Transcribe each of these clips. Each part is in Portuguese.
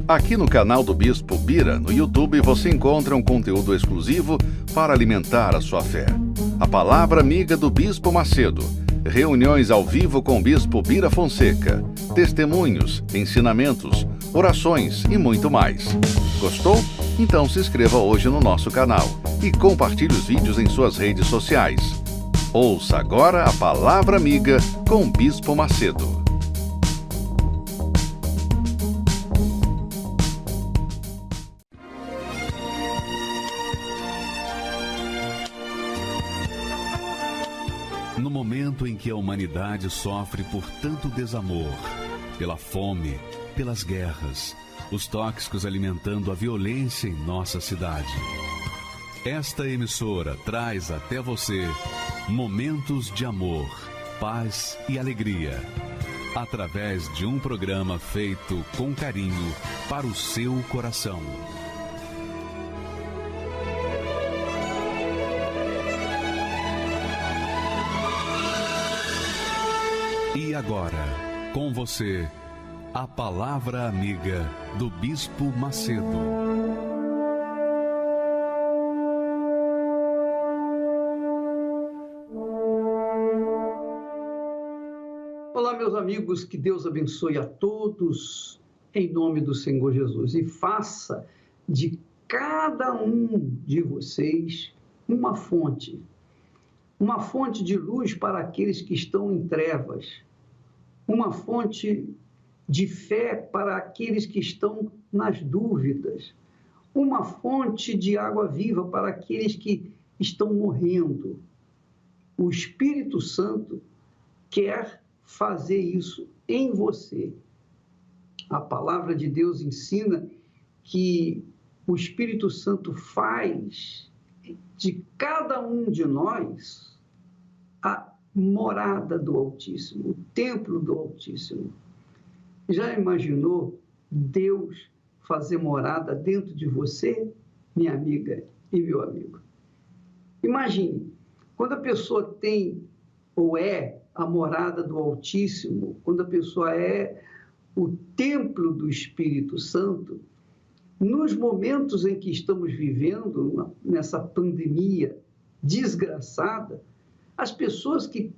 Aqui no canal do Bispo Bira, no YouTube, você encontra um conteúdo exclusivo para alimentar a sua fé. A Palavra Amiga do Bispo Macedo. Reuniões ao vivo com o Bispo Bira Fonseca. Testemunhos, ensinamentos, orações e muito mais. Gostou? Então se inscreva hoje no nosso canal e compartilhe os vídeos em suas redes sociais. Ouça agora a Palavra Amiga com o Bispo Macedo. No momento em que a humanidade sofre por tanto desamor, pela fome, pelas guerras, os tóxicos alimentando a violência em nossa cidade, esta emissora traz até você momentos de amor, paz e alegria, através de um programa feito com carinho para o seu coração. E agora, com você, a Palavra Amiga do Bispo Macedo. Olá, meus amigos, que Deus abençoe a todos em nome do Senhor Jesus e faça de cada um de vocês uma fonte de luz para aqueles que estão em trevas, uma fonte de fé para aqueles que estão nas dúvidas, uma fonte de água viva para aqueles que estão morrendo. O Espírito Santo quer fazer isso em você. A palavra de Deus ensina que o Espírito Santo faz de cada um de nós a morada do Altíssimo, o templo do Altíssimo. Já imaginou Deus fazer morada dentro de você, minha amiga e meu amigo? Imagine, quando a pessoa tem ou é a morada do Altíssimo, quando a pessoa é o templo do Espírito Santo, nos momentos em que estamos vivendo, nessa pandemia desgraçada, as pessoas que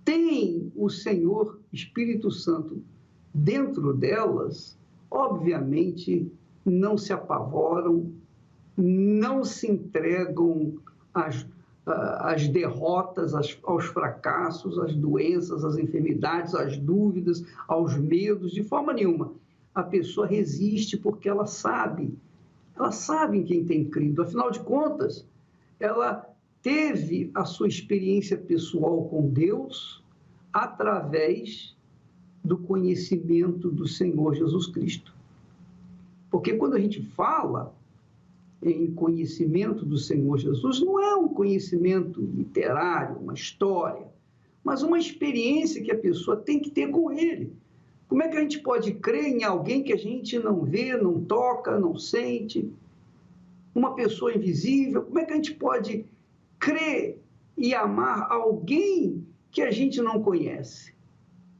têm o Senhor Espírito Santo dentro delas, obviamente não se apavoram, não se entregam às derrotas, aos fracassos, às doenças, às enfermidades, às dúvidas, aos medos, de forma nenhuma. A pessoa resiste porque ela sabe em quem tem crido. Afinal de contas, ela teve a sua experiência pessoal com Deus através do conhecimento do Senhor Jesus Cristo. Porque quando a gente fala em conhecimento do Senhor Jesus, não é um conhecimento literário, uma história, mas uma experiência que a pessoa tem que ter com Ele. Como é que a gente pode crer em alguém que a gente não vê, não toca, não sente? Uma pessoa invisível? Como é que a gente pode crer e amar alguém que a gente não conhece?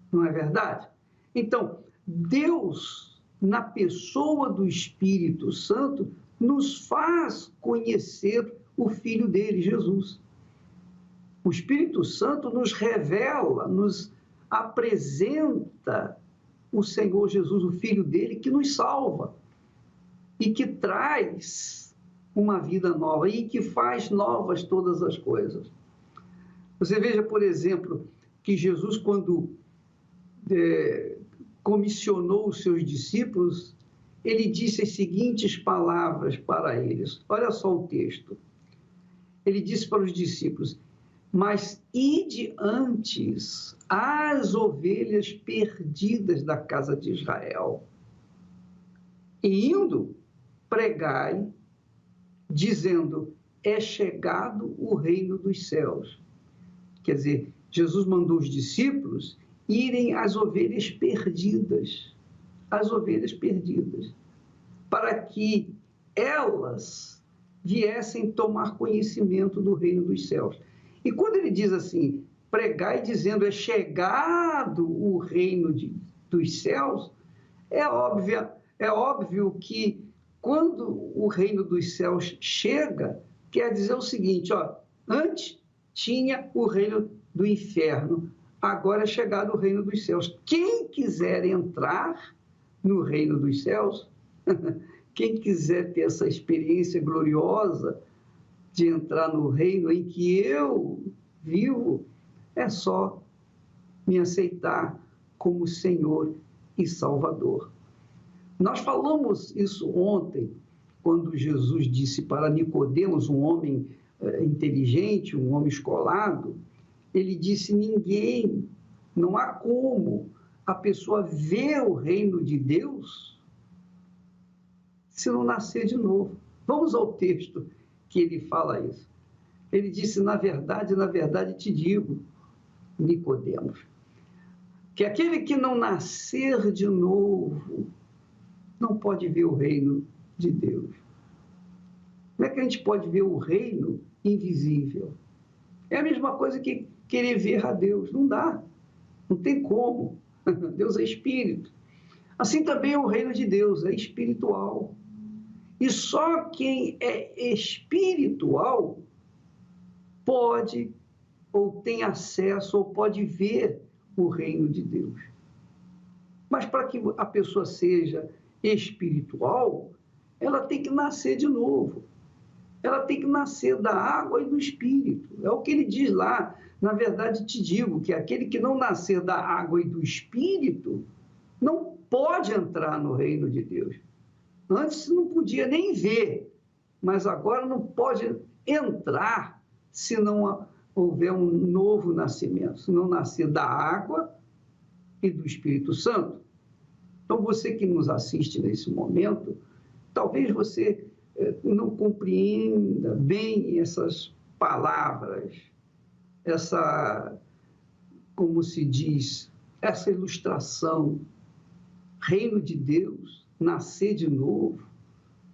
Não é verdade? Então, Deus, na pessoa do Espírito Santo, nos faz conhecer o Filho dele, Jesus. O Espírito Santo nos revela, nos apresenta o Senhor Jesus, o Filho dele, que nos salva e que traz uma vida nova e que faz novas todas as coisas. Você veja, por exemplo, que Jesus, quando comissionou os seus discípulos, ele disse as seguintes palavras para eles. Olha só o texto. Ele disse para os discípulos: mas ide antes às ovelhas perdidas da casa de Israel. E indo, pregai, dizendo: é chegado o reino dos céus. Quer dizer, Jesus mandou os discípulos irem às ovelhas perdidas, para que elas viessem tomar conhecimento do reino dos céus. E quando ele diz assim, pregai dizendo é chegado o reino dos céus, é É óbvio que quando o reino dos céus chega, quer dizer o seguinte, ó, antes tinha o reino do inferno, agora é chegado o reino dos céus. Quem quiser entrar no reino dos céus, quem quiser ter essa experiência gloriosa de entrar no reino em que eu vivo, é só me aceitar como Senhor e Salvador. Nós falamos isso ontem, quando Jesus disse para Nicodemos, um homem inteligente, um homem escolado, ele disse: ninguém, não há como a pessoa ver o reino de Deus se não nascer de novo. Vamos ao texto que ele fala isso. Ele disse: na verdade te digo, Nicodemos, que aquele que não nascer de novo não pode ver o reino de Deus. Como é que a gente pode ver o reino invisível? É a mesma coisa que querer ver a Deus. Não dá, não tem como. Deus é espírito. Assim também o reino de Deus é espiritual. E só quem é espiritual pode, ou tem acesso, ou pode ver o reino de Deus. Mas para que a pessoa seja espiritual, ela tem que nascer de novo. Ela tem que nascer da água e do espírito. É o que ele diz lá. Na verdade, te digo que aquele que não nascer da água e do espírito não pode entrar no reino de Deus. Antes não podia nem ver, mas agora não pode entrar se não houver um novo nascimento, se não nascer da água e do Espírito Santo. Então, você que nos assiste nesse momento, talvez você não compreenda bem essas palavras, como se diz, essa ilustração, reino de Deus, nascer de novo,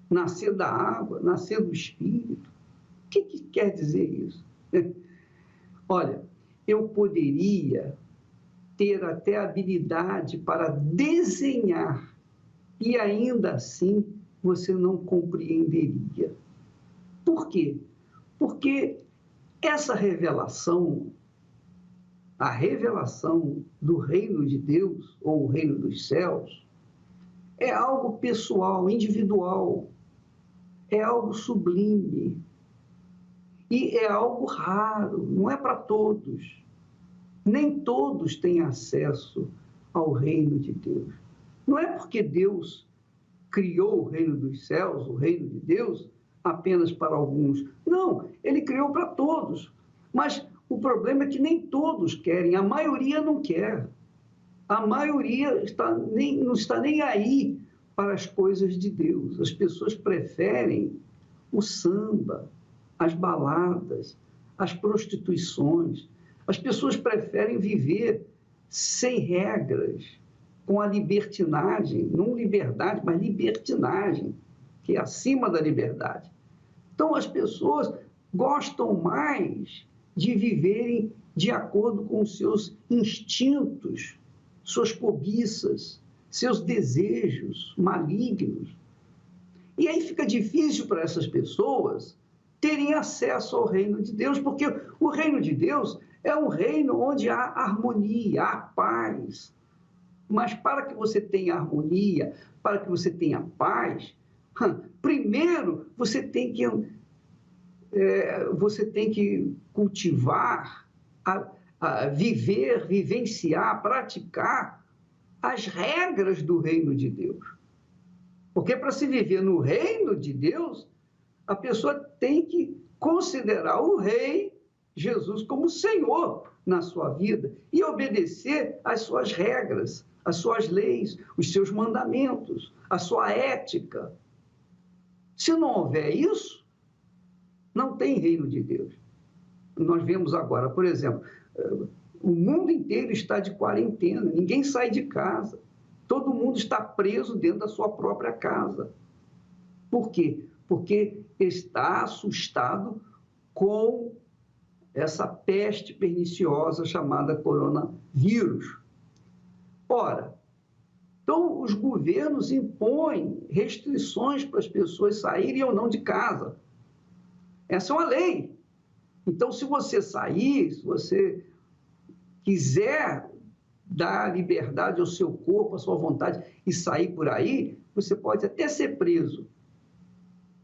nascer da água, nascer do Espírito. O que quer dizer isso? Olha, eu poderia ter até habilidade para desenhar e ainda assim você não compreenderia. Por quê? Porque essa revelação, a revelação do reino de Deus ou o reino dos céus, é algo pessoal, individual, é algo sublime e é algo raro, não é para todos. Nem todos têm acesso ao reino de Deus. Não é porque Deus criou o reino dos céus, o reino de Deus, apenas para alguns. Não, ele criou para todos. Mas o problema é que nem todos querem, a maioria não quer. A maioria não está nem aí para as coisas de Deus. As pessoas preferem o samba, as baladas, as prostituições. As pessoas preferem viver sem regras, com a libertinagem, não liberdade, mas libertinagem, que é acima da liberdade. Então, as pessoas gostam mais de viverem de acordo com os seus instintos, suas cobiças, seus desejos malignos. E aí fica difícil para essas pessoas terem acesso ao reino de Deus, porque o reino de Deus é um reino onde há harmonia, há paz. Mas para que você tenha harmonia, para que você tenha paz, primeiro você tem que cultivar, viver, vivenciar, praticar as regras do reino de Deus. Porque para se viver no reino de Deus, a pessoa tem que considerar o rei Jesus como Senhor na sua vida e obedecer às suas regras, às suas leis, os seus mandamentos, a sua ética. Se não houver isso, não tem reino de Deus. Nós vemos agora, por exemplo, o mundo inteiro está de quarentena, ninguém sai de casa, todo mundo está preso dentro da sua própria casa. Por quê? Porque está assustado com essa peste perniciosa chamada coronavírus. Ora, Então, os governos impõem restrições para as pessoas saírem ou não de casa. Essa é uma lei. Então, se você sair, se você quiser dar liberdade ao seu corpo, à sua vontade e sair por aí, você pode até ser preso,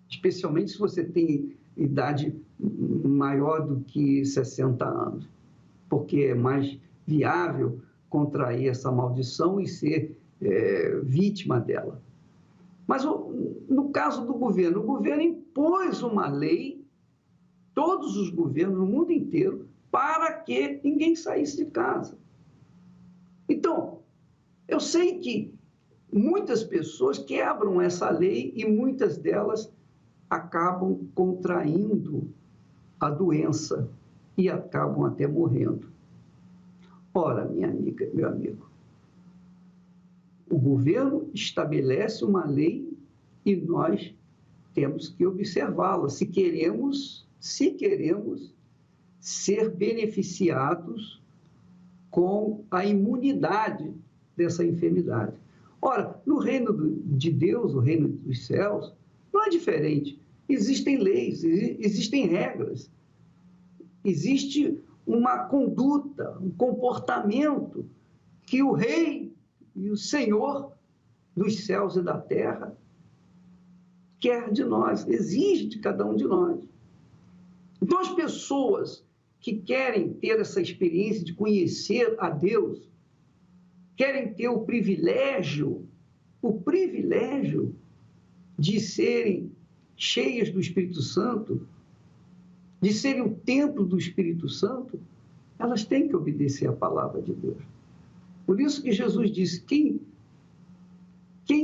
especialmente se você tem idade maior do que 60 anos, porque é mais viável contrair essa maldição e ser vítima dela. Mas no caso do governo, o governo impôs uma lei, todos os governos no mundo inteiro, para que ninguém saísse de casa. Então, eu sei que muitas pessoas quebram essa lei e muitas delas acabam contraindo a doença e acabam até morrendo. Ora, minha amiga, meu amigo, o governo estabelece uma lei e nós temos que observá-la se queremos ser beneficiados com a imunidade dessa enfermidade. Ora, no reino de Deus, o reino dos céus, não é diferente. Existem leis, existem regras, existe uma conduta, um comportamento que o Rei e o Senhor dos céus e da terra quer de nós, exige de cada um de nós. Então, as pessoas que querem ter essa experiência de conhecer a Deus, querem ter o privilégio de serem cheias do Espírito Santo, de serem o templo do Espírito Santo, elas têm que obedecer à palavra de Deus. Por isso que Jesus disse, quem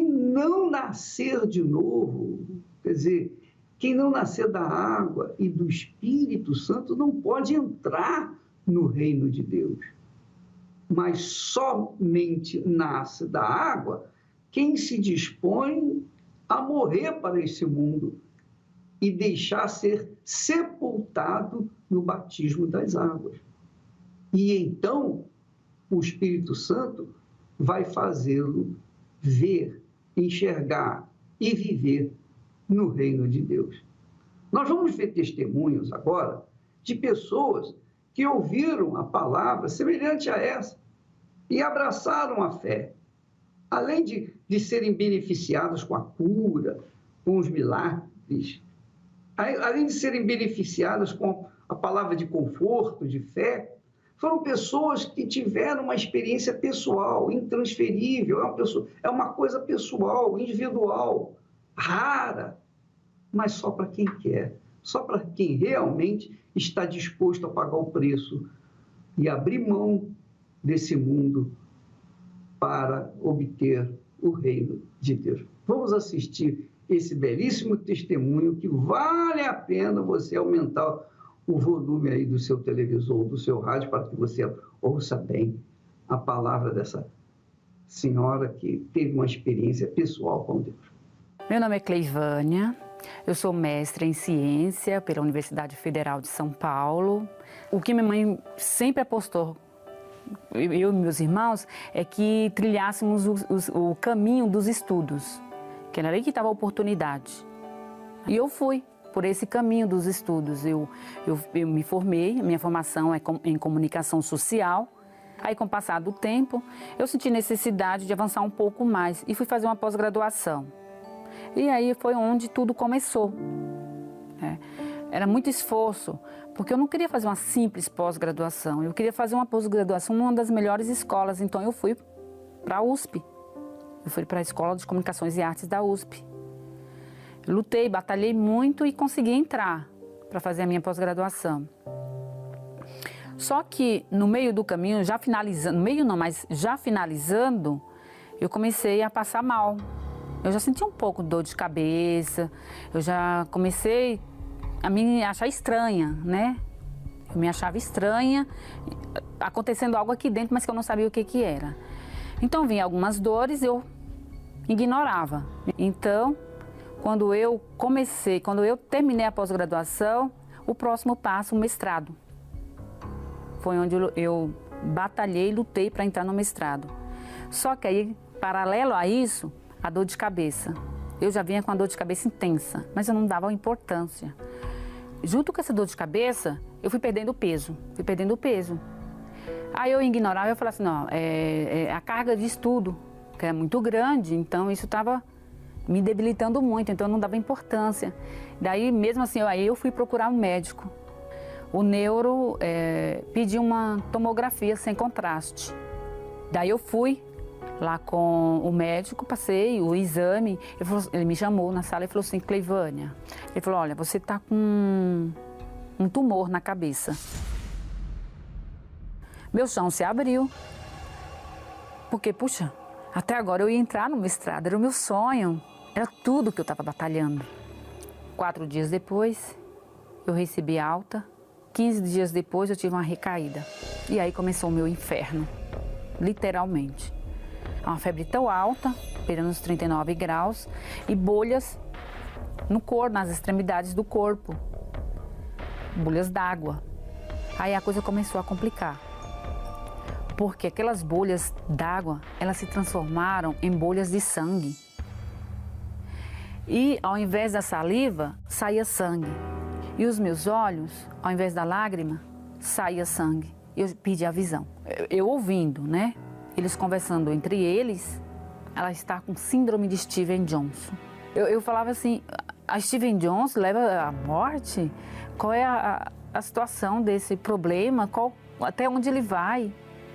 não nascer de novo, quer dizer, quem não nascer da água e do Espírito Santo não pode entrar no reino de Deus. Mas somente nasce da água quem se dispõe a morrer para esse mundo e deixar ser sepultado no batismo das águas. E então o Espírito Santo vai fazê-lo ver, enxergar e viver no reino de Deus. Nós vamos ver testemunhos agora de pessoas que ouviram a palavra semelhante a essa e abraçaram a fé. Além de serem beneficiadas com a cura, com os milagres, além de serem beneficiadas com a palavra de conforto, de fé, foram pessoas que tiveram uma experiência pessoal, intransferível, é uma coisa pessoal, individual, rara, mas só para quem quer, só para quem realmente está disposto a pagar o preço e abrir mão desse mundo para obter o reino de Deus. Vamos assistir esse belíssimo testemunho que vale a pena você aumentar o volume aí do seu televisor, do seu rádio, para que você ouça bem a palavra dessa senhora que teve uma experiência pessoal com Deus. Meu nome é Cleivânia, eu sou mestra em ciência pela Universidade Federal de São Paulo. O que minha mãe sempre apostou, eu e meus irmãos, é que trilhássemos o caminho dos estudos, que era aí que estava a oportunidade. E eu fui por esse caminho dos estudos. Eu me formei, a minha formação é em comunicação social. Aí, com o passar do tempo, eu senti necessidade de avançar um pouco mais e fui fazer uma pós-graduação. E aí foi onde tudo começou. Era muito esforço, porque eu não queria fazer uma simples pós-graduação, eu queria fazer uma pós-graduação numa das melhores escolas, então eu fui para a USP. Eu fui para a Escola de Comunicações e Artes da USP. Lutei, batalhei muito e consegui entrar para fazer a minha pós-graduação. Só que no meio do caminho, já finalizando, eu comecei a passar mal. Eu já sentia um pouco de dor de cabeça, eu já comecei a me achar estranha, né? Eu me achava estranha, acontecendo algo aqui dentro, mas que eu não sabia o que era. Então vinha algumas dores, eu ignorava. Então, quando eu terminei a pós-graduação, o próximo passo, o mestrado. Foi onde eu batalhei, lutei para entrar no mestrado. Só que aí Paralelo a isso, a dor de cabeça. Eu já vinha com a dor de cabeça intensa, mas eu não dava importância. Junto com essa dor de cabeça, eu fui perdendo peso. Aí eu ignorava, eu falava assim, não, a carga de estudo, que é muito grande, então isso estava me debilitando muito, então eu não dava importância. Daí, mesmo assim, aí eu fui procurar um médico. O neuro pediu uma tomografia sem contraste. Daí eu fui lá com o médico, passei o exame, ele me chamou na sala e falou assim, Cleivânia, ele falou, olha, você está com um tumor na cabeça. Meu chão se abriu, porque, puxa, até agora eu ia entrar no mestrado, era o meu sonho, era tudo que eu estava batalhando. 4 dias depois, eu recebi alta, 15 dias depois eu tive uma recaída. E aí começou o meu inferno, literalmente. Uma febre tão alta, beirando os 39 graus, e bolhas no corpo, nas extremidades do corpo. Bolhas d'água. Aí a coisa começou a complicar. Porque aquelas bolhas d'água, elas se transformaram em bolhas de sangue. E ao invés da saliva, saía sangue. E os meus olhos, ao invés da lágrima, saía sangue. Eu perdi a visão. Eu ouvindo, né? Eles conversando entre eles, ela está com síndrome de Steven Johnson. Eu falava assim, a Steven Johnson leva à morte? Qual é a situação desse problema? Até onde ele vai?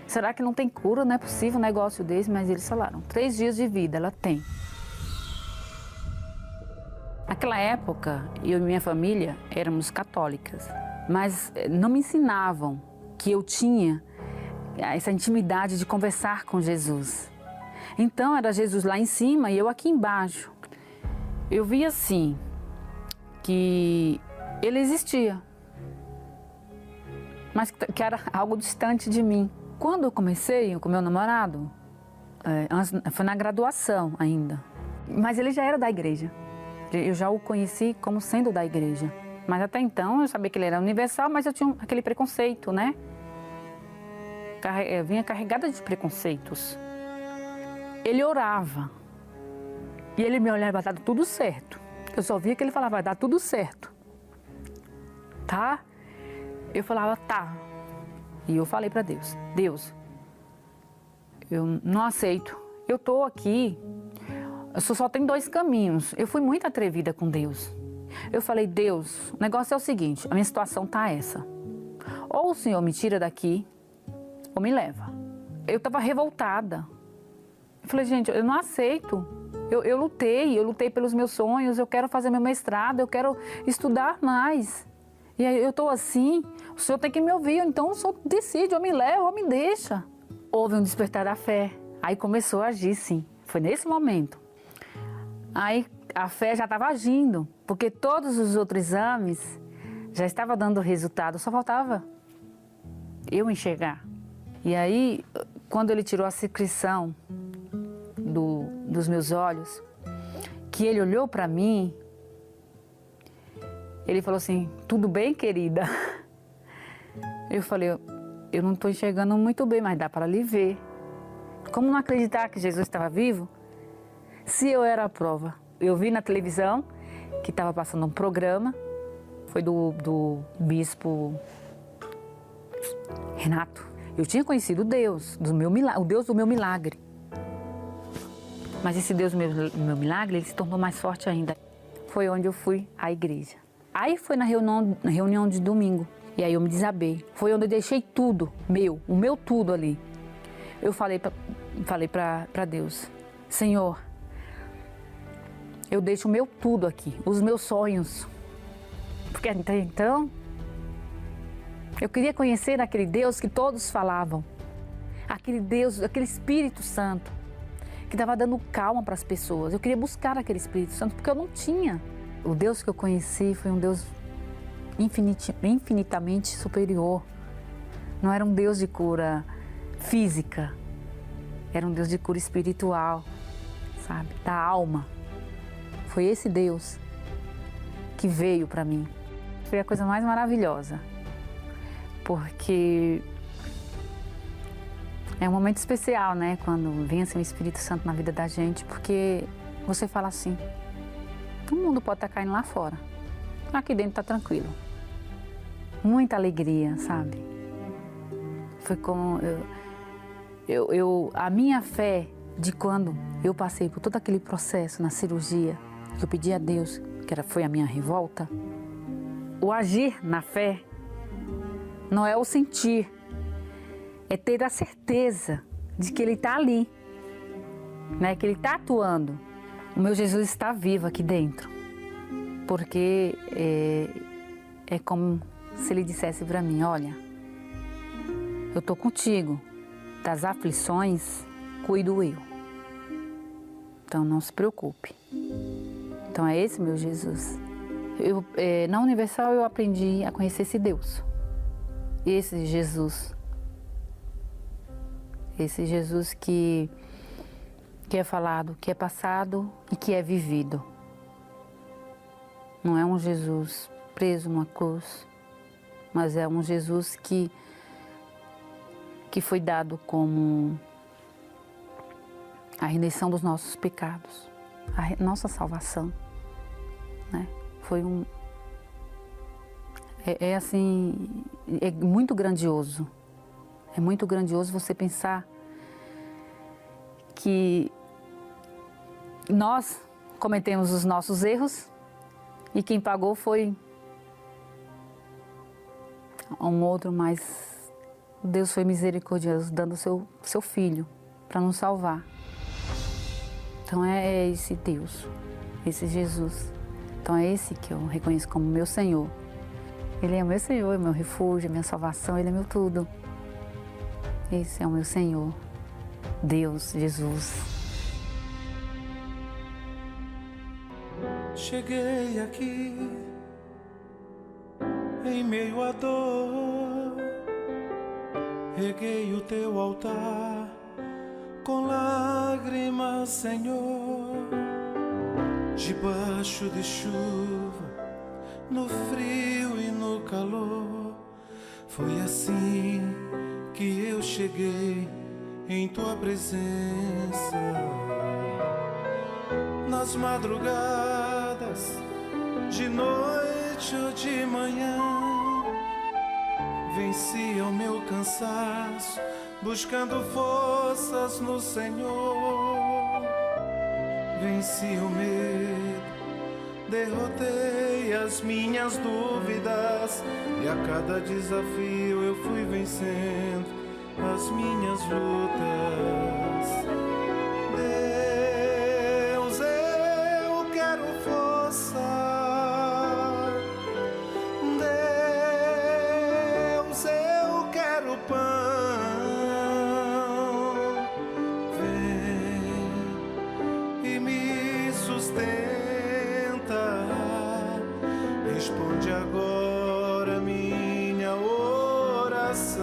Será que não tem cura? Não é possível um negócio desse? Mas eles falaram, 3 dias de vida ela tem. Naquela época, eu e minha família éramos católicas, mas não me ensinavam que eu tinha essa intimidade de conversar com Jesus. Então, era Jesus lá em cima e eu aqui embaixo. Eu via assim, que ele existia, mas que era algo distante de mim. Quando eu comecei com meu namorado, foi na graduação ainda, mas ele já era da igreja. Eu já o conheci como sendo da igreja. Mas até então eu sabia que ele era universal, mas eu tinha aquele preconceito, né? Eu vinha carregada de preconceitos. Ele orava. E ele me olhava, vai dar tudo certo. Eu só via que ele falava, vai dar tudo certo. Tá? Eu falava, tá. E eu falei para Deus, Deus, eu não aceito. Eu tô aqui. Só tem 2 caminhos. Eu fui muito atrevida com Deus. Eu falei, Deus, o negócio é o seguinte, a minha situação tá essa. Ou o Senhor me tira daqui, ou me leva. Eu estava revoltada. Eu falei, gente, eu não aceito. Eu lutei pelos meus sonhos, eu quero fazer meu mestrado, eu quero estudar mais. E aí eu estou assim, o Senhor tem que me ouvir, então o Senhor decide, ou me leva, ou me deixa. Houve um despertar da fé. Aí começou a agir, sim. Foi nesse momento. Aí a fé já estava agindo, porque todos os outros exames já estavam dando resultado, só faltava eu enxergar. E aí, quando ele tirou a secreção dos meus olhos, que ele olhou para mim, ele falou assim, tudo bem, querida? Eu falei, eu não estou enxergando muito bem, mas dá para lhe ver. Como não acreditar que Jesus estava vivo? Se eu era a prova. Eu vi na televisão que estava passando um programa, foi do bispo Renato. Eu tinha conhecido Deus, o Deus do meu milagre. Mas esse Deus do meu milagre, ele se tornou mais forte ainda. Foi onde eu fui à igreja. Aí foi na reunião de domingo. E aí eu me desabei. Foi onde eu deixei tudo, o meu tudo ali. Eu falei para Deus, Senhor, eu deixo o meu tudo aqui, os meus sonhos. Porque até então, eu queria conhecer aquele Deus que todos falavam. Aquele Deus, aquele Espírito Santo, que estava dando calma para as pessoas. Eu queria buscar aquele Espírito Santo, porque eu não tinha. O Deus que eu conheci foi um Deus infinitamente superior. Não era um Deus de cura física, era um Deus de cura espiritual, sabe? Da alma. Foi esse Deus que veio para mim. Foi a coisa mais maravilhosa, porque É um momento especial, né? Quando vem assim, o Espírito Santo na vida da gente, porque você fala assim, o mundo pode estar caindo lá fora, aqui dentro está tranquilo. Muita alegria, sabe? Foi como a minha fé de quando eu passei por todo aquele processo na cirurgia, que eu pedi a Deus, foi a minha revolta. O agir na fé não é o sentir, é ter a certeza de que Ele está ali, né? Que Ele está atuando. O meu Jesus está vivo aqui dentro, porque é como se Ele dissesse para mim, olha, eu estou contigo, das aflições cuido eu, então não se preocupe. Então é esse meu Jesus. Na Universal eu aprendi a conhecer esse Deus, esse Jesus que é falado, que é passado e que é vivido. Não é um Jesus preso numa cruz, mas é um Jesus que foi dado como a redenção dos nossos pecados, a nossa salvação, né? Foi assim, é muito grandioso. É muito grandioso você pensar que nós cometemos os nossos erros e quem pagou foi um outro, mas Deus foi misericordioso, dando o seu Filho para nos salvar. Então é esse Deus, esse Jesus. Então é esse que eu reconheço como meu Senhor. Ele é o meu Senhor, é o meu refúgio, é a minha salvação, Ele é meu tudo. Esse é o meu Senhor, Deus, Jesus. Cheguei aqui em meio à dor, reguei o teu altar com lágrimas, Senhor, debaixo de chuva, no frio e no calor. Foi assim que eu cheguei em tua presença. Nas madrugadas, de noite ou de manhã, vencia o meu cansaço, buscando forças no Senhor. Venci o medo, derrotei as minhas dúvidas, e a cada desafio eu fui vencendo as minhas lutas. Deus, eu quero força. Deus, eu quero pão. Vem e me sustenta. Responde agora minha oração.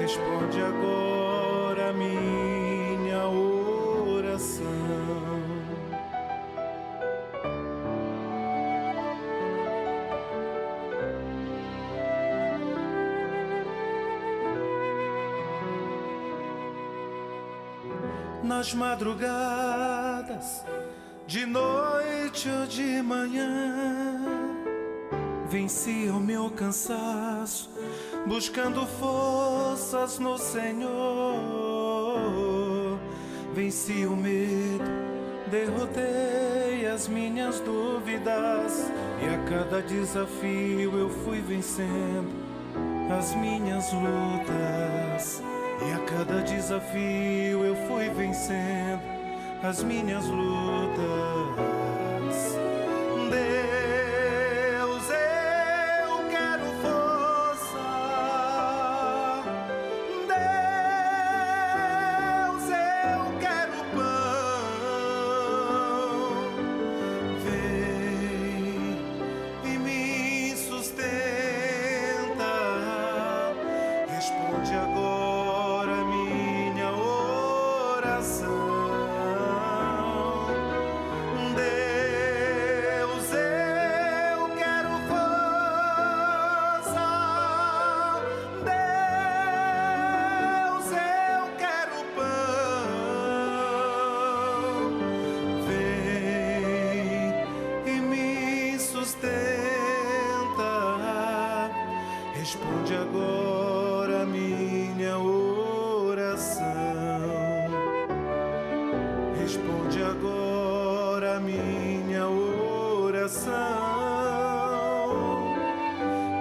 Responde agora minha oração. Nas madrugadas, de noite ou de manhã, venci o meu cansaço, buscando forças no Senhor. Venci o medo, derrotei as minhas dúvidas, e a cada desafio eu fui vencendo as minhas lutas. E a cada desafio eu fui vencendo as minhas lutas. Deus, eu quero força. Deus, eu quero pão. Vem responde agora minha oração. Deus, eu quero força. Deus, eu quero pão. Vem e me sustenta. Responde agora minha oração. Responde agora minha oração.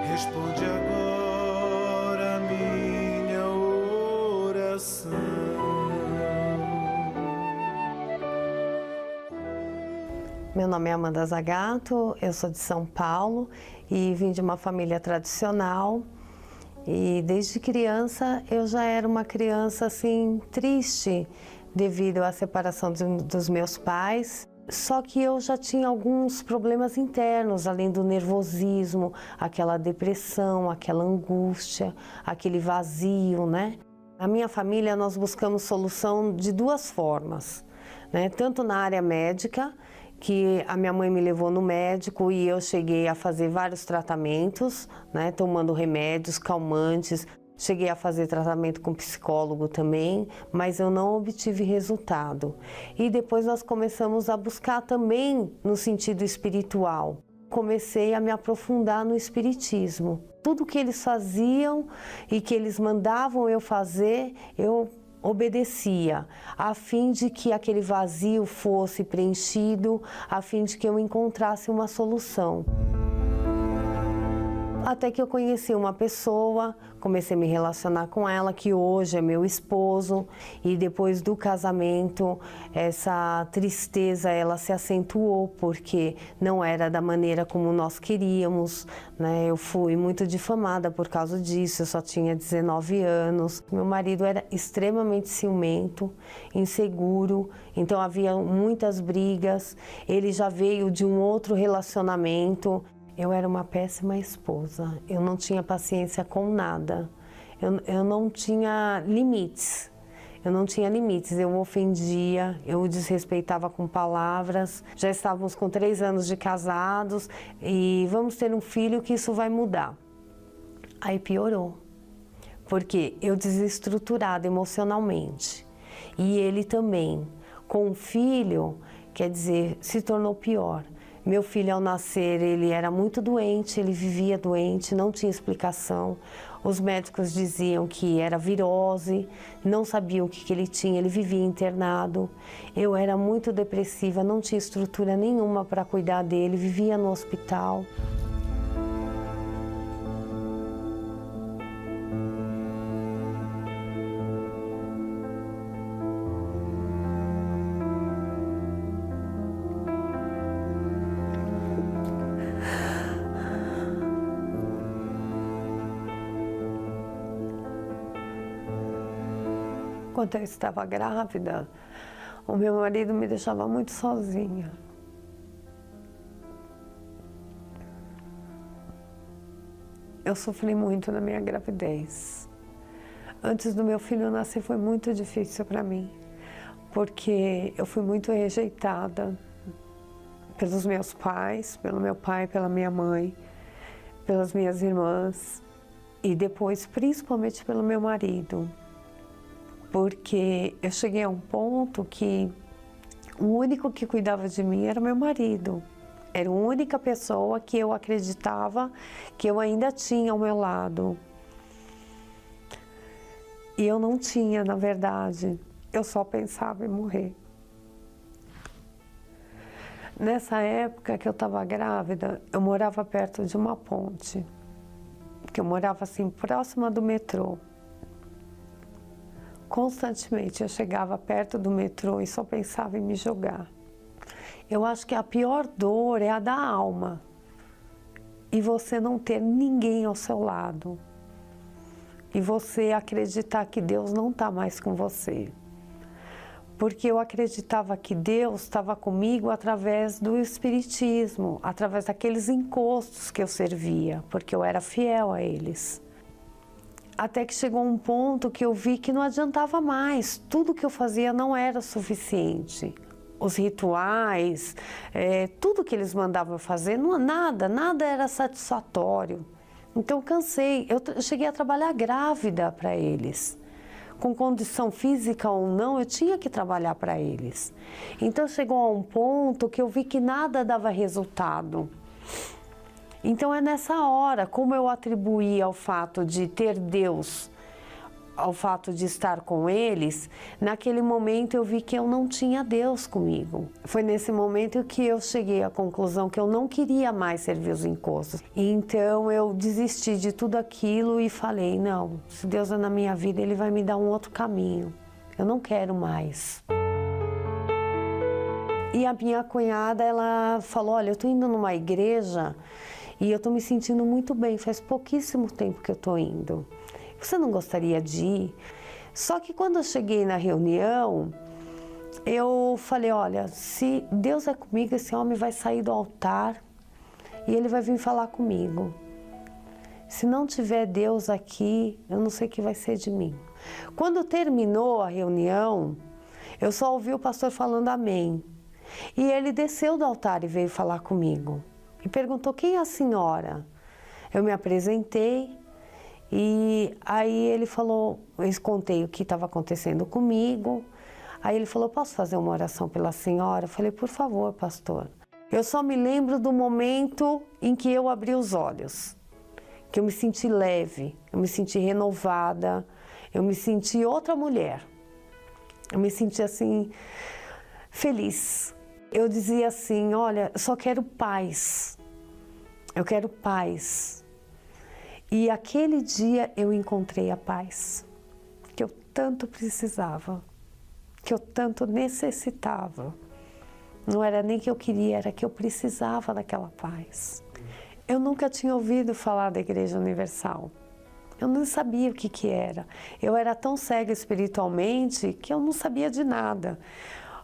Responde agora minha oração. Meu nome é Amanda Zagato, eu sou de São Paulo e vim de uma família tradicional. E desde criança eu já era uma criança assim triste devido à separação dos meus pais. Só que eu já tinha alguns problemas internos, além do nervosismo, aquela depressão, aquela angústia, aquele vazio, né? Na minha família nós buscamos solução de duas formas, né? Tanto na área médica, que a minha mãe me levou no médico e eu cheguei a fazer vários tratamentos, né? Tomando remédios, calmantes. Cheguei a fazer tratamento com psicólogo também, mas eu não obtive resultado. E depois nós começamos a buscar também no sentido espiritual. Comecei a me aprofundar no espiritismo. Tudo que eles faziam e que eles mandavam eu fazer, eu obedecia, a fim de que aquele vazio fosse preenchido, a fim de que eu encontrasse uma solução. Até que eu conheci uma pessoa, comecei a me relacionar com ela, que hoje é meu esposo, e depois do casamento, essa tristeza ela se acentuou, porque não era da maneira como nós queríamos, né? Eu fui muito difamada por causa disso, eu só tinha 19 anos. Meu marido era extremamente ciumento, inseguro, então havia muitas brigas, ele já veio de um outro relacionamento. Eu era uma péssima esposa, eu não tinha paciência com nada, eu não tinha limites, eu o ofendia, eu o desrespeitava com palavras. Já estávamos com 3 anos de casados e vamos ter um filho que isso vai mudar. Aí piorou, porque eu desestruturada emocionalmente e ele também, com o filho, quer dizer, se tornou pior. Meu filho, ao nascer, ele era muito doente, ele vivia doente, não tinha explicação. Os médicos diziam que era virose, não sabiam o que ele tinha, ele vivia internado. Eu era muito depressiva, não tinha estrutura nenhuma para cuidar dele, vivia no hospital. Quando eu estava grávida, o meu marido me deixava muito sozinha. Eu sofri muito na minha gravidez. Antes do meu filho nascer foi muito difícil para mim, porque eu fui muito rejeitada pelos meus pais, pelo meu pai, pela minha mãe, pelas minhas irmãs e depois principalmente pelo meu marido. Porque eu cheguei a um ponto que o único que cuidava de mim era meu marido. Era a única pessoa que eu acreditava que eu ainda tinha ao meu lado. E eu não tinha, na verdade. Eu só pensava em morrer. Nessa época que eu estava grávida, eu morava perto de uma ponte. Que eu morava assim, próxima do metrô. Constantemente eu chegava perto do metrô e só pensava em me jogar. Eu acho que a pior dor é a da alma. E você não ter ninguém ao seu lado. E você acreditar que Deus não está mais com você. Porque eu acreditava que Deus estava comigo através do espiritismo, através daqueles encostos que eu servia, porque eu era fiel a eles. Até que chegou um ponto que eu vi que não adiantava mais. Tudo que eu fazia não era suficiente. Os rituais, tudo que eles mandavam eu fazer, nada era satisfatório. Então eu cansei. Eu cheguei a trabalhar grávida para eles. Com condição física ou não, eu tinha que trabalhar para eles. Então chegou a um ponto que eu vi que nada dava resultado. Então é nessa hora, como eu atribuí ao fato de ter Deus, ao fato de estar com eles, naquele momento eu vi que eu não tinha Deus comigo. Foi nesse momento que eu cheguei à conclusão que eu não queria mais servir os encostos. Então eu desisti de tudo aquilo e falei, não, se Deus é na minha vida, Ele vai me dar um outro caminho. Eu não quero mais. E a minha cunhada, ela falou, olha, eu estou indo numa igreja e eu estou me sentindo muito bem, faz pouquíssimo tempo que eu estou indo. Você não gostaria de ir? Só que quando eu cheguei na reunião, eu falei, olha, se Deus é comigo, esse homem vai sair do altar e ele vai vir falar comigo. Se não tiver Deus aqui, eu não sei o que vai ser de mim. Quando terminou a reunião, eu só ouvi o pastor falando amém. E ele desceu do altar e veio falar comigo. E perguntou, quem é a senhora? Eu me apresentei. E aí ele falou, eu contei o que estava acontecendo comigo. Aí ele falou, posso fazer uma oração pela senhora? Eu falei, por favor, pastor. Eu só me lembro do momento em que eu abri os olhos, que eu me senti leve, eu me senti renovada, eu me senti outra mulher. Eu me senti assim, feliz. Eu dizia assim, olha, eu só quero paz. Eu quero paz. E aquele dia eu encontrei a paz, que eu tanto precisava, que eu tanto necessitava. Não era nem que eu queria, era que eu precisava daquela paz. Eu nunca tinha ouvido falar da Igreja Universal. Eu não sabia o que era. Eu era tão cega espiritualmente que eu não sabia de nada.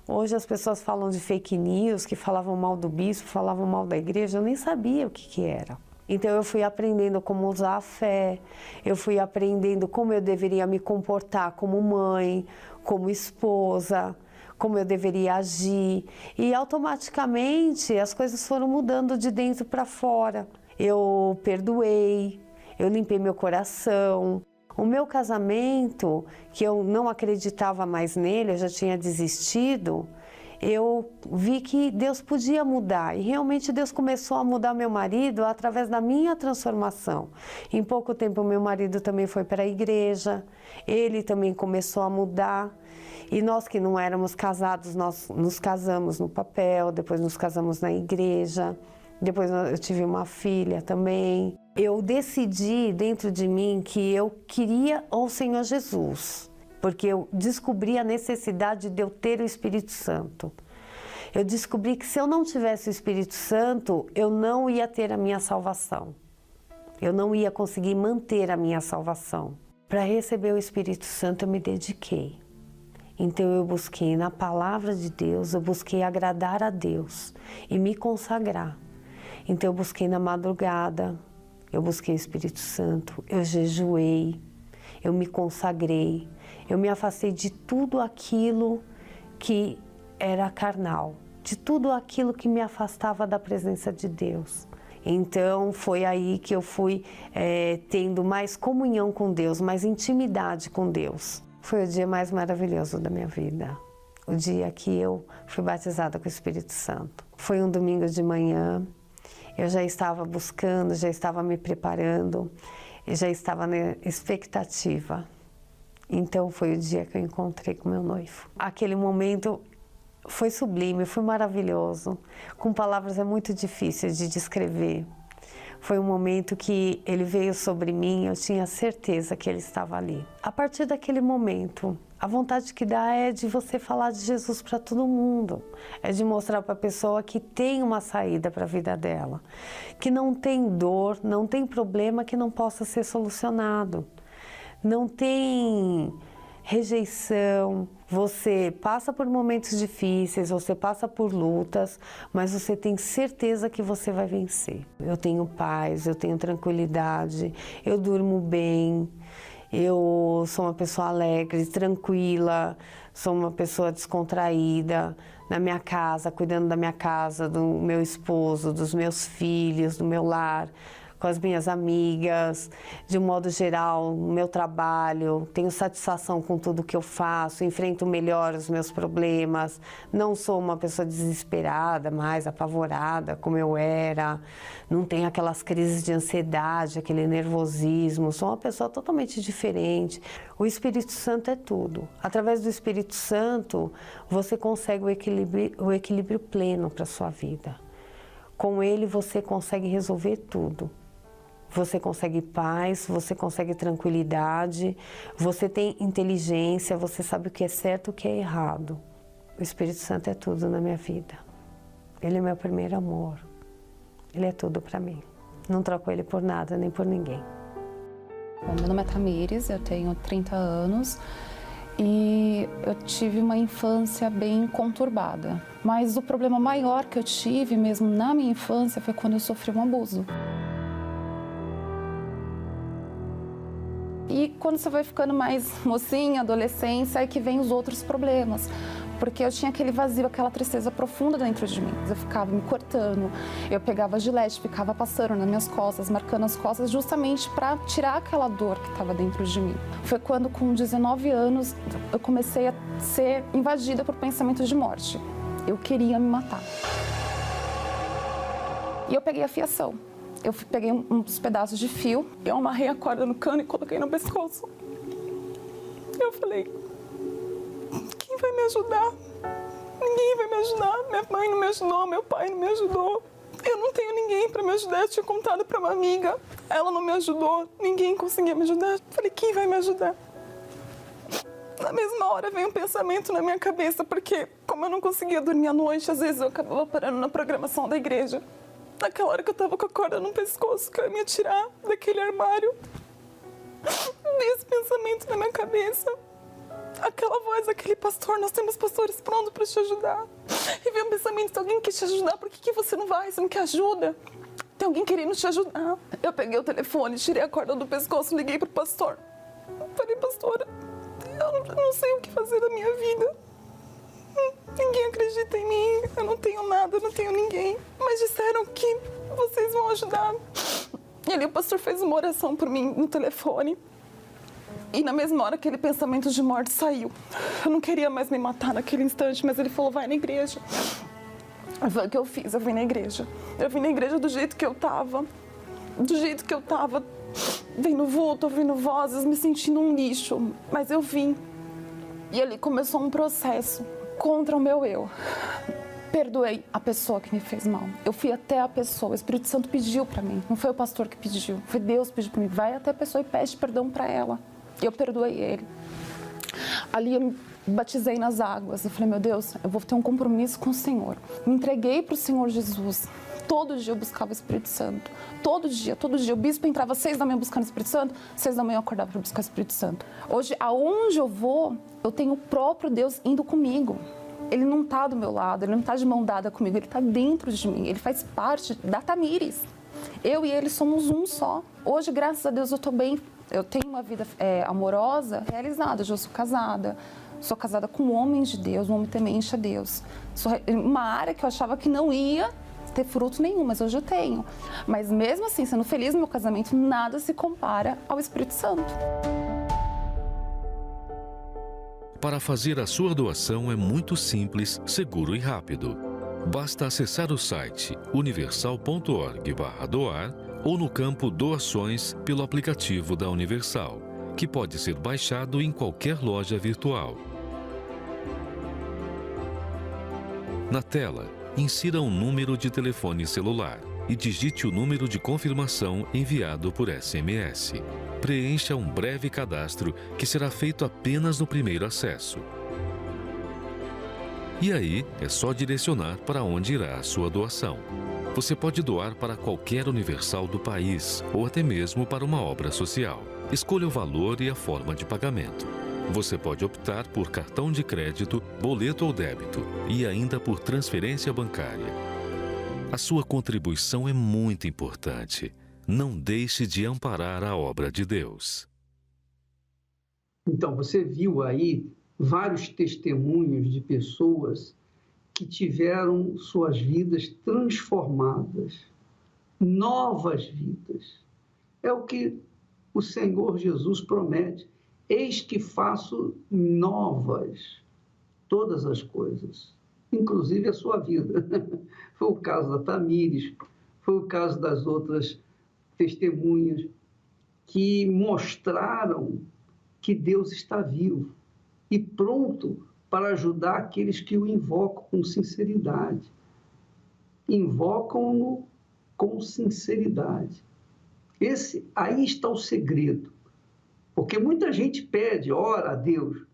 Hoje as pessoas falam de fake news, que falavam mal do bispo, falavam mal da igreja, eu nem sabia o que era. Então eu fui aprendendo como usar a fé, eu fui aprendendo como eu deveria me comportar como mãe, como esposa, como eu deveria agir. E automaticamente as coisas foram mudando de dentro para fora. Eu perdoei, eu limpei meu coração. O meu casamento, que eu não acreditava mais nele, eu já tinha desistido, eu vi que Deus podia mudar. E realmente Deus começou a mudar meu marido através da minha transformação. Em pouco tempo meu marido também foi para a igreja, ele também começou a mudar. E nós que não éramos casados, nós nos casamos no papel, depois nos casamos na igreja. Depois eu tive uma filha também. Eu decidi dentro de mim que eu queria o Senhor Jesus, porque eu descobri a necessidade de eu ter o Espírito Santo. Eu descobri que se eu não tivesse o Espírito Santo, eu não ia ter a minha salvação. Eu não ia conseguir manter a minha salvação. Para receber o Espírito Santo, eu me dediquei. Então eu busquei na palavra de Deus, eu busquei agradar a Deus e me consagrar. Então eu busquei na madrugada, eu busquei o Espírito Santo, eu jejuei, eu me consagrei, eu me afastei de tudo aquilo que era carnal, de tudo aquilo que me afastava da presença de Deus. Então foi aí que eu fui tendo mais comunhão com Deus, mais intimidade com Deus. Foi o dia mais maravilhoso da minha vida, o dia que eu fui batizada com o Espírito Santo. Foi um domingo de manhã. Eu já estava buscando, já estava me preparando, já estava na expectativa. Então foi o dia que eu encontrei com meu noivo. Aquele momento foi sublime, foi maravilhoso. Com palavras é muito difícil de descrever. Foi um momento que ele veio sobre mim, eu tinha certeza que ele estava ali. A partir daquele momento, a vontade que dá é de você falar de Jesus para todo mundo. É de mostrar para a pessoa que tem uma saída para a vida dela. Que não tem dor, não tem problema que não possa ser solucionado. Não tem rejeição. Você passa por momentos difíceis, você passa por lutas, mas você tem certeza que você vai vencer. Eu tenho paz, eu tenho tranquilidade, eu durmo bem. Eu sou uma pessoa alegre, tranquila, sou uma pessoa descontraída na minha casa, cuidando da minha casa, do meu esposo, dos meus filhos, do meu lar, com as minhas amigas, de um modo geral, no meu trabalho, tenho satisfação com tudo que eu faço, enfrento melhor os meus problemas, não sou uma pessoa desesperada, mais apavorada como eu era, não tenho aquelas crises de ansiedade, aquele nervosismo, sou uma pessoa totalmente diferente. O Espírito Santo é tudo. Através do Espírito Santo, você consegue o equilíbrio pleno para a sua vida. Com ele, você consegue resolver tudo. Você consegue paz, você consegue tranquilidade, você tem inteligência, você sabe o que é certo e o que é errado. O Espírito Santo é tudo na minha vida. Ele é meu primeiro amor. Ele é tudo para mim. Não troco ele por nada, nem por ninguém. Bom, meu nome é Tamires, eu tenho 30 anos e eu tive uma infância bem conturbada. Mas o problema maior que eu tive mesmo na minha infância foi quando eu sofri um abuso. E quando você vai ficando mais mocinha, adolescência, é que vem os outros problemas. Porque eu tinha aquele vazio, aquela tristeza profunda dentro de mim. Eu ficava me cortando, eu pegava gilete, ficava passando nas minhas costas, marcando as costas, justamente para tirar aquela dor que estava dentro de mim. Foi quando, com 19 anos, eu comecei a ser invadida por pensamentos de morte. Eu queria me matar. E eu peguei a fiação. Eu peguei uns pedaços de fio, eu amarrei a corda no cano e coloquei no pescoço. Eu falei, quem vai me ajudar? Ninguém vai me ajudar. Minha mãe não me ajudou, meu pai não me ajudou. Eu não tenho ninguém para me ajudar. Eu tinha contado para uma amiga, ela não me ajudou, ninguém conseguia me ajudar. Eu falei, quem vai me ajudar? Na mesma hora veio um pensamento na minha cabeça, porque como eu não conseguia dormir à noite, às vezes eu acabava parando na programação da igreja. Naquela hora que eu tava com a corda no pescoço, que eu ia me atirar daquele armário. Veio esse pensamento na minha cabeça. Aquela voz, aquele pastor, nós temos pastores prontos para te ajudar. E veio um pensamento, se alguém quer te ajudar, por que você não vai? Você não quer ajuda? Tem alguém querendo te ajudar. Eu peguei o telefone, tirei a corda do pescoço, liguei pro pastor. Falei, pastora, eu não sei o que fazer da minha vida. Ninguém acredita em mim, eu não tenho nada, eu não tenho ninguém. Mas disseram que vocês vão ajudar. E ali o pastor fez uma oração por mim no telefone. E na mesma hora aquele pensamento de morte saiu. Eu não queria mais me matar naquele instante, mas ele falou, vai na igreja. Foi o que eu fiz, eu vim na igreja. Eu vim na igreja do jeito que eu tava. Do jeito que eu tava, vendo vulto, ouvindo vozes, me sentindo um lixo. Mas eu vim. E ali começou um processo contra o meu eu. Perdoei a pessoa que me fez mal. Eu fui até a pessoa, o Espírito Santo pediu para mim. Não foi o pastor que pediu, foi Deus que pediu para mim. Vai até a pessoa e pede perdão para ela. Eu perdoei ele. Ali eu me batizei nas águas. Eu falei, meu Deus, eu vou ter um compromisso com o Senhor. Me entreguei para o Senhor Jesus. Todo dia eu buscava o Espírito Santo. Todo dia. O bispo entrava às 6 da manhã buscando o Espírito Santo, 6 da manhã eu acordava para buscar o Espírito Santo. Hoje, aonde eu vou, eu tenho o próprio Deus indo comigo. Ele não está do meu lado, ele não está de mão dada comigo, ele está dentro de mim, ele faz parte da Tamires. Eu e ele somos um só. Hoje, graças a Deus, eu estou bem. Eu tenho uma vida amorosa, realizada. Hoje eu sou casada com um homem de Deus, um homem temente a Deus. Sou uma área que eu achava que não ia ter fruto nenhum, mas hoje eu tenho. Mas mesmo assim, sendo feliz no meu casamento, nada se compara ao Espírito Santo. Para fazer a sua doação é muito simples, seguro e rápido. Basta acessar o site universal.org/doar ou no campo Doações pelo aplicativo da Universal, que pode ser baixado em qualquer loja virtual. Na tela, insira um número de telefone celular e digite o número de confirmação enviado por SMS. Preencha um breve cadastro que será feito apenas no primeiro acesso. E aí, é só direcionar para onde irá a sua doação. Você pode doar para qualquer Universal do país ou até mesmo para uma obra social. Escolha o valor e a forma de pagamento. Você pode optar por cartão de crédito, boleto ou débito e ainda por transferência bancária. A sua contribuição é muito importante. Não deixe de amparar a obra de Deus. Então, você viu aí vários testemunhos de pessoas que tiveram suas vidas transformadas, novas vidas. É o que o Senhor Jesus promete. Eis que faço novas todas as coisas, inclusive a sua vida. Foi o caso da Tamires, foi o caso das outras testemunhas que mostraram que Deus está vivo e pronto para ajudar aqueles que o invocam com sinceridade. Invocam-no com sinceridade. Aí está o segredo. Porque muita gente pede, ora a Deus,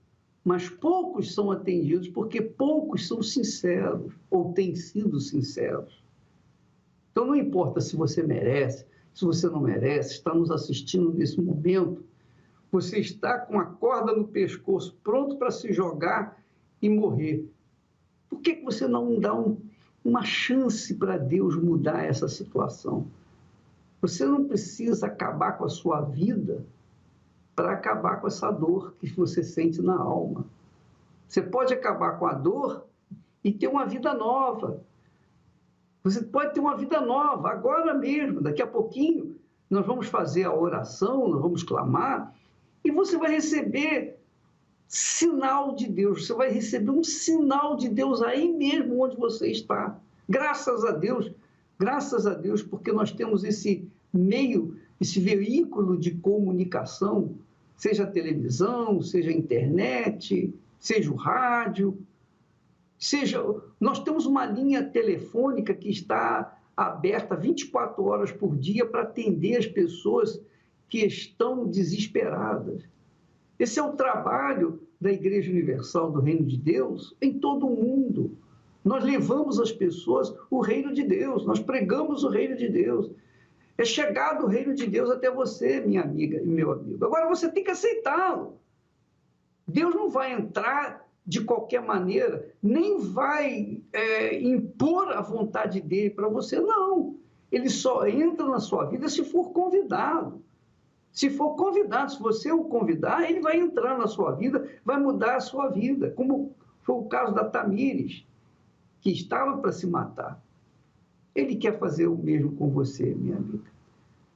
mas poucos são atendidos porque poucos são sinceros ou têm sido sinceros. Então não importa se você merece, se você não merece, está nos assistindo nesse momento, você está com a corda no pescoço, pronto para se jogar e morrer. Por que você não dá uma chance para Deus mudar essa situação? Você não precisa acabar com a sua vida para acabar com essa dor que você sente na alma. Você pode acabar com a dor e ter uma vida nova. Você pode ter uma vida nova, agora mesmo, daqui a pouquinho, nós vamos fazer a oração, nós vamos clamar, e você vai receber sinal de Deus, você vai receber um sinal de Deus aí mesmo onde você está. Graças a Deus, porque nós temos esse meio, esse veículo de comunicação, seja a televisão, seja a internet, seja o rádio, nós temos uma linha telefônica que está aberta 24 horas por dia para atender as pessoas que estão desesperadas. Esse é o trabalho da Igreja Universal do Reino de Deus em todo o mundo. Nós levamos às pessoas o reino de Deus, nós pregamos o reino de Deus. É chegado o reino de Deus até você, minha amiga e meu amigo. Agora você tem que aceitá-lo. Deus não vai entrar de qualquer maneira, nem vai impor a vontade dele para você, não. Ele só entra na sua vida se for convidado. Se for convidado, se você o convidar, ele vai entrar na sua vida, vai mudar a sua vida, como foi o caso da Tamires, que estava para se matar. Ele quer fazer o mesmo com você, minha amiga.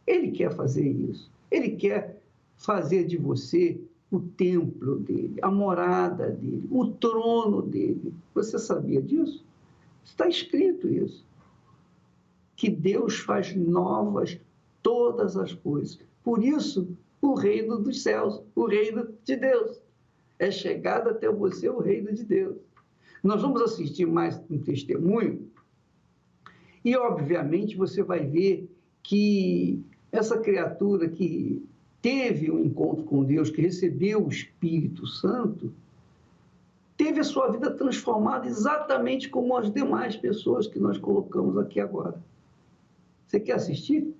Ele quer fazer isso. Ele quer fazer de você o templo dele, a morada dele, o trono dele. Você sabia disso? Está escrito isso. Que Deus faz novas todas as coisas. Por isso, o reino dos céus, o reino de Deus. É chegado até você o reino de Deus. Nós vamos assistir mais um testemunho e, obviamente, você vai ver que essa criatura que teve um encontro com Deus, que recebeu o Espírito Santo, teve a sua vida transformada exatamente como as demais pessoas que nós colocamos aqui agora. Você quer assistir?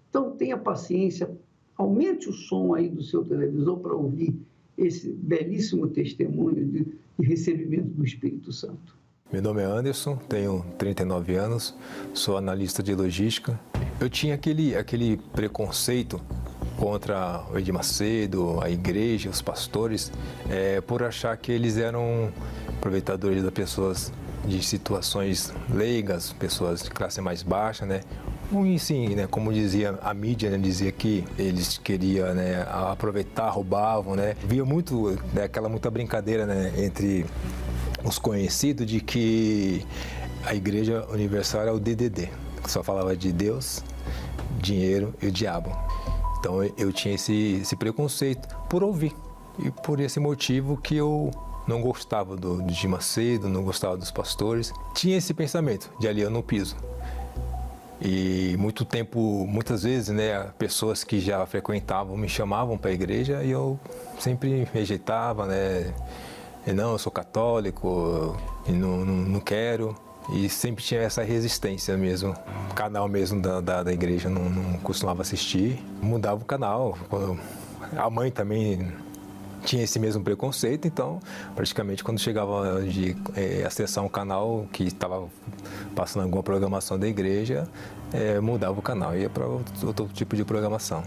Então tenha paciência, aumente o som aí do seu televisor para ouvir esse belíssimo testemunho de recebimento do Espírito Santo. Meu nome é Anderson, tenho 39 anos, sou analista de logística. Eu tinha aquele preconceito contra o Edir Macedo, a igreja, os pastores, por achar que eles eram aproveitadores das pessoas de situações leigas, pessoas de classe mais baixa, né? E sim, né, como dizia a mídia, né, dizia que eles queriam, né, aproveitar, roubavam, né? Via muito, né, aquela muita brincadeira, né, entre os conhecidos de que a Igreja Universal era o DDD, que só falava de Deus, dinheiro e o diabo. Então eu tinha esse preconceito por ouvir e por esse motivo que eu não gostava do Edir Macedo, não gostava dos pastores. Tinha esse pensamento de ali eu não piso. E muito tempo, muitas vezes, né, pessoas que já frequentavam me chamavam para a igreja e eu sempre rejeitava, né? E não, eu sou católico e não quero. E sempre tinha essa resistência mesmo. O canal mesmo da igreja não costumava assistir. Mudava o canal. A mãe também tinha esse mesmo preconceito, então praticamente quando chegava de acessar um canal que estava passando alguma programação da igreja, mudava o canal, ia para outro tipo de programação.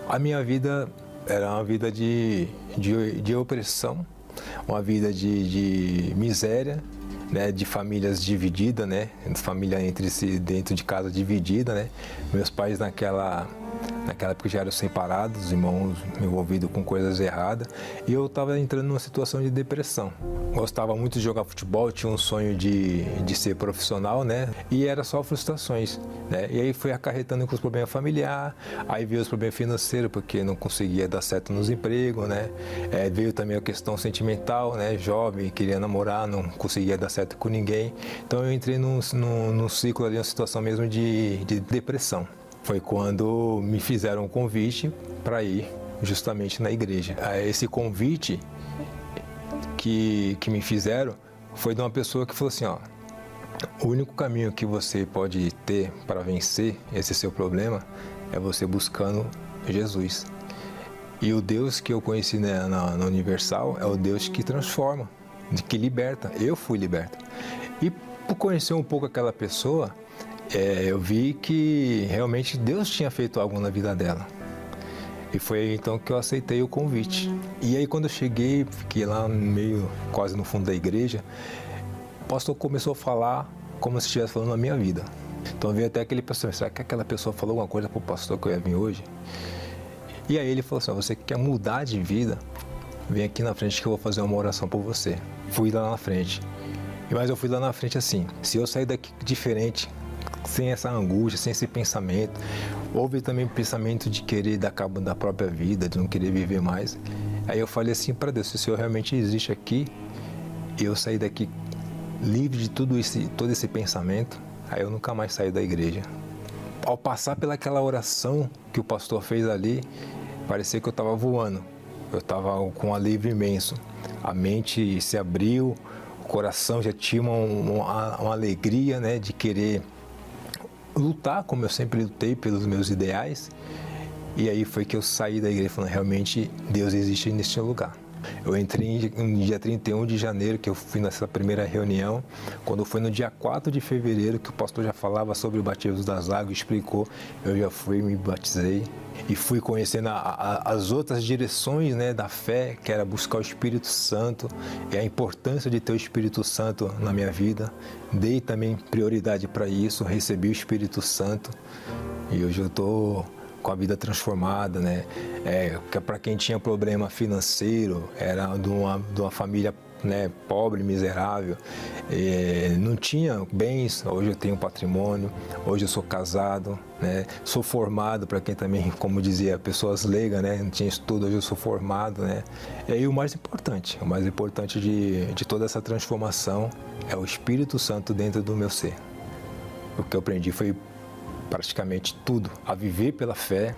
A minha vida Era uma vida de opressão, uma vida de miséria, né, de famílias divididas, né, família entre si, dentro de casa dividida, né. Meus pais naquela época já eram separados, irmãos envolvidos com coisas erradas, e eu estava entrando numa situação de depressão. Gostava muito de jogar futebol, tinha um sonho de ser profissional, né, e era só frustrações, né, e aí foi acarretando com os problemas familiares, aí veio os problemas financeiros, porque não conseguia dar certo nos empregos, né, veio também a questão sentimental, né, jovem, queria namorar, não conseguia dar certo com ninguém, então eu entrei num ciclo ali, uma situação mesmo de depressão. Foi quando me fizeram um convite para ir justamente na igreja. Esse convite que me fizeram foi de uma pessoa que falou assim, ó, o único caminho que você pode ter para vencer esse seu problema é você buscando Jesus. E o Deus que eu conheci na Universal é o Deus que transforma, que liberta. Eu fui liberto. E por conhecer um pouco aquela pessoa, eu vi que realmente Deus tinha feito algo na vida dela. E foi então que eu aceitei o convite. E aí quando eu cheguei, fiquei lá meio quase no fundo da igreja, o pastor começou a falar como se estivesse falando na minha vida. Então veio até aquele pastor, será que aquela pessoa falou alguma coisa para o pastor que eu ia vir hoje? E aí ele falou assim, você que quer mudar de vida, vem aqui na frente que eu vou fazer uma oração por você. Fui lá na frente. Mas eu fui lá na frente assim, se eu sair daqui diferente, sem essa angústia, sem esse pensamento. Houve também o pensamento de querer dar cabo da própria vida, de não querer viver mais. Aí eu falei assim para Deus, se o Senhor realmente existe aqui, eu saí daqui livre de todo esse pensamento, aí eu nunca mais saí da igreja. Ao passar pelaquela oração que o pastor fez ali, parecia que eu estava voando. Eu estava com um alívio imenso. A mente se abriu, o coração já tinha uma alegria, né, de querer lutar, como eu sempre lutei pelos meus ideais. E aí foi que eu saí da igreja falando, realmente Deus existe neste lugar. Eu entrei no dia 31 de janeiro, que eu fui nessa primeira reunião. Quando foi no dia 4 de fevereiro, que o pastor já falava sobre o batismo das águas, explicou, eu já fui, me batizei. E fui conhecendo as outras direções, né, da fé, que era buscar o Espírito Santo e a importância de ter o Espírito Santo na minha vida. Dei também prioridade para isso, recebi o Espírito Santo e hoje eu estou com a vida transformada, né? Para quem tinha problema financeiro, era de uma família, né, pobre, miserável, não tinha bens, hoje eu tenho patrimônio, hoje eu sou casado, né, sou formado, para quem também, como dizia, pessoas leigas, né, não tinha estudo, hoje eu sou formado, né, e aí o mais importante de toda essa transformação é o Espírito Santo dentro do meu ser. O que eu aprendi foi praticamente tudo, a viver pela fé,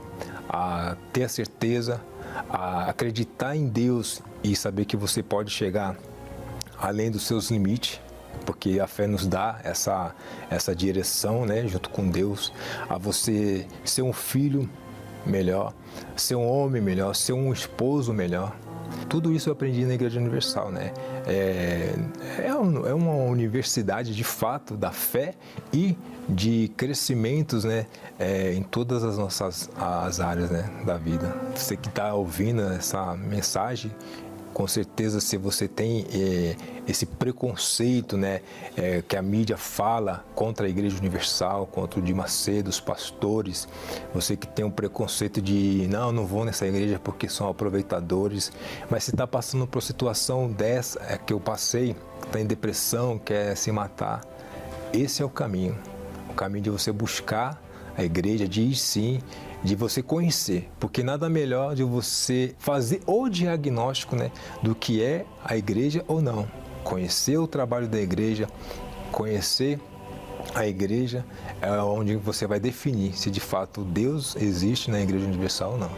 a ter a certeza, a acreditar em Deus e saber que você pode chegar além dos seus limites, porque a fé nos dá essa direção, né, junto com Deus, a você ser um filho melhor, ser um homem melhor, ser um esposo melhor. Tudo isso eu aprendi na Igreja Universal, né? É uma universidade de fato da fé e de crescimentos, né, em todas as áreas, né, da vida. Você que está ouvindo essa mensagem, com certeza, se você tem esse preconceito, né, que a mídia fala contra a Igreja Universal, contra o Edir Macedo, os pastores, você que tem um preconceito de não vou nessa igreja porque são aproveitadores, mas se está passando por uma situação dessa que eu passei, está em depressão, quer se matar, esse é o caminho de você buscar a igreja, de ir sim, de você conhecer, porque nada melhor de você fazer o diagnóstico, né, do que é a igreja ou não. Conhecer o trabalho da igreja, conhecer a igreja é onde você vai definir se de fato Deus existe na Igreja Universal ou não.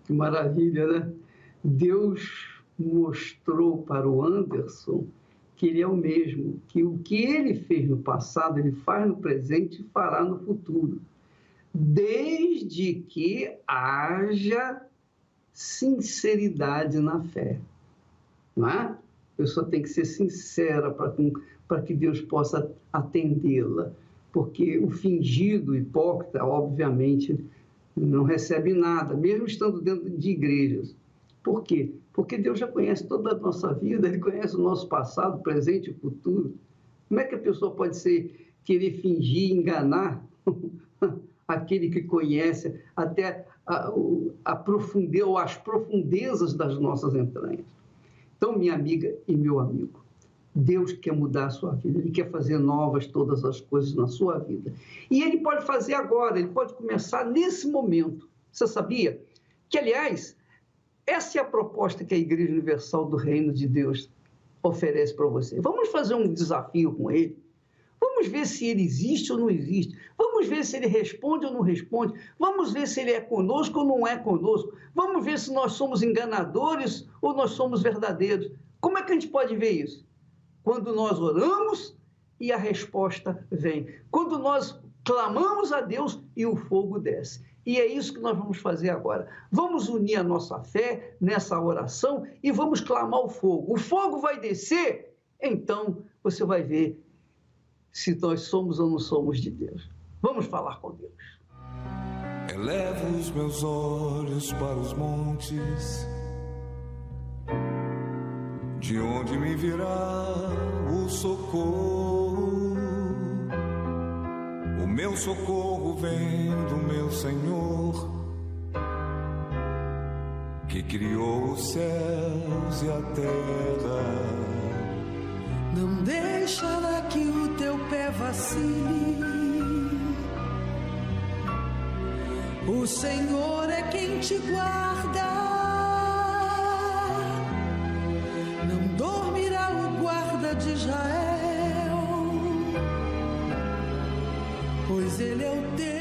Que maravilha, né? Deus mostrou para o Anderson que ele é o mesmo, que o que ele fez no passado, ele faz no presente e fará no futuro, desde que haja sinceridade na fé, não é? A pessoa tem que ser sincera para que Deus possa atendê-la. porque o fingido hipócrita, obviamente, não recebe nada, mesmo estando dentro de igrejas. Por quê? Porque Deus já conhece toda a nossa vida, Ele conhece o nosso passado, presente e futuro. Como é que a pessoa pode querer fingir, enganar aquele que conhece até as profundezas das nossas entranhas? Então, minha amiga e meu amigo, Deus quer mudar a sua vida, Ele quer fazer novas todas as coisas na sua vida. E Ele pode fazer agora, Ele pode começar nesse momento. Você sabia que, aliás, essa é a proposta que a Igreja Universal do Reino de Deus oferece para você. Vamos fazer um desafio com Ele. Vamos ver se Ele existe ou não existe. Vamos ver se Ele responde ou não responde. Vamos ver se Ele é conosco ou não é conosco. Vamos ver se nós somos enganadores ou nós somos verdadeiros. Como é que a gente pode ver isso? Quando nós oramos e a resposta vem. Quando nós clamamos a Deus e o fogo desce. E é isso que nós vamos fazer agora. Vamos unir a nossa fé nessa oração e vamos clamar o fogo. O fogo vai descer, então você vai ver se nós somos ou não somos de Deus. Vamos falar com Deus. Elevo os meus olhos para os montes, de onde me virá o socorro. O meu socorro vem do meu Senhor, que criou os céus e a terra. Não deixará que o teu pé vacile. O Senhor é quem te guarda. Não dormirá o guarda de Israel, pois Ele é o teu